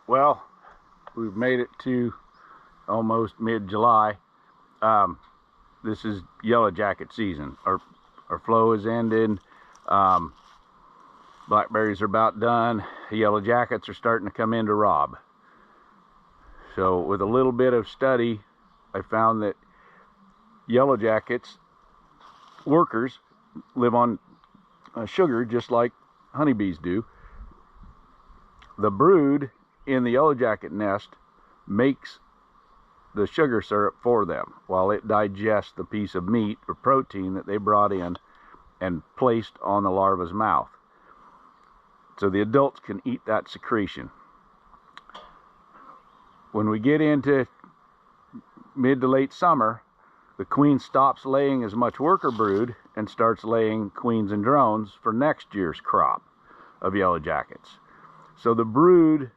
Well, we've made it to almost mid-July. This is yellow jacket season. Our flow is ending. Blackberries are about done. The yellow jackets are starting to come in to rob. So with a little bit of study, I found that yellow jackets workers live on sugar just like honeybees do. The brood in the yellow jacket nest makes the sugar syrup for them while it digests the piece of meat or protein that they brought in and placed on the larva's mouth. So the adults can eat that secretion. When we get into mid to late summer, the queen stops laying as much worker brood and starts laying queens and drones for next year's crop of yellow jackets. So the brood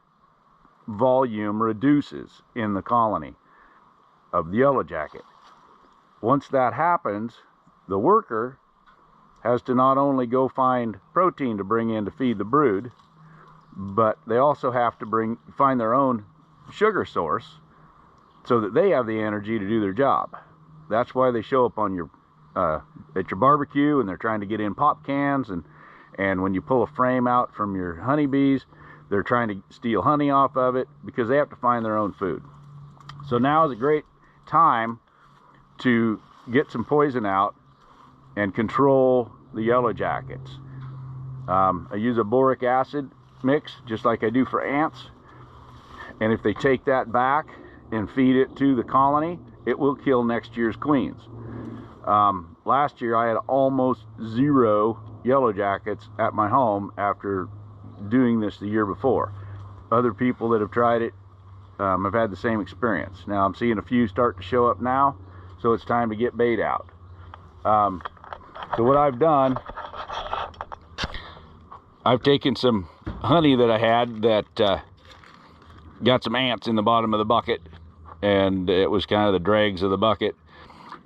volume reduces in the colony of the yellow jacket. Once that happens, the worker has to not only go find protein to bring in to feed the brood, but they also have to find their own sugar source so that they have the energy to do their job. That's why they show up on your at your barbecue, and they're trying to get in pop cans, and when you pull a frame out from your honeybees, they're trying to steal honey off of it because they have to find their own food. So now is a great time to get some poison out and control the yellow jackets. I use a boric acid mix just like I do for ants, and if they take that back and feed it to the colony, it will kill next year's queens. Last year I had almost 0 yellow jackets at my home after doing this the year before. Other people that have tried it have had the same experience. Now I'm seeing a few start to show up now, so it's time to get bait out. So what I've done, I've taken some honey that I had that got some ants in the bottom of the bucket, and it was kind of the dregs of the bucket,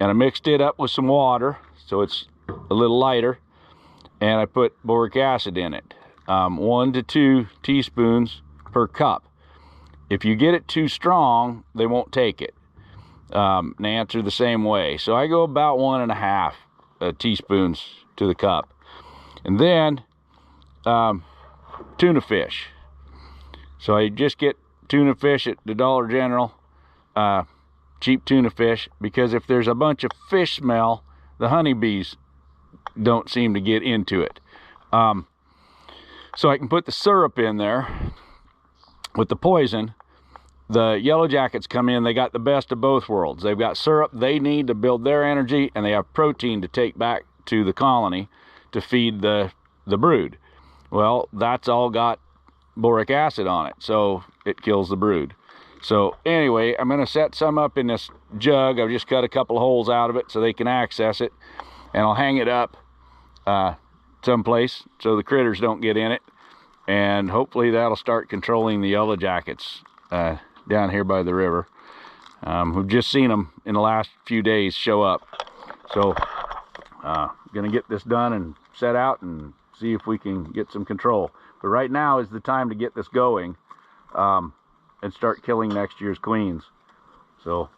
and I mixed it up with some water so it's a little lighter, and I put boric acid in it, 1 to 2 teaspoons per cup. If you get it too strong, they won't take it. The ants are the same way, so I go about 1.5 teaspoons to the cup. And then tuna fish. So I just get tuna fish at the Dollar General, cheap tuna fish, because if there's a bunch of fish smell, the honeybees don't seem to get into it. So I can put the syrup in there with the poison. The yellow jackets come in, they got the best of both worlds. They've got syrup they need to build their energy, and they have protein to take back to the colony to feed the brood. Well, that's all got boric acid on it, so it kills the brood. So anyway, I'm going to set some up in this jug. I've just cut a couple of holes out of it so they can access it, and I'll hang it up someplace so the critters don't get in it, and hopefully that'll start controlling the yellow jackets down here by the river. We've just seen them in the last few days show up. So gonna get this done and set out and see if we can get some control. But right now is the time to get this going and start killing next year's queens. So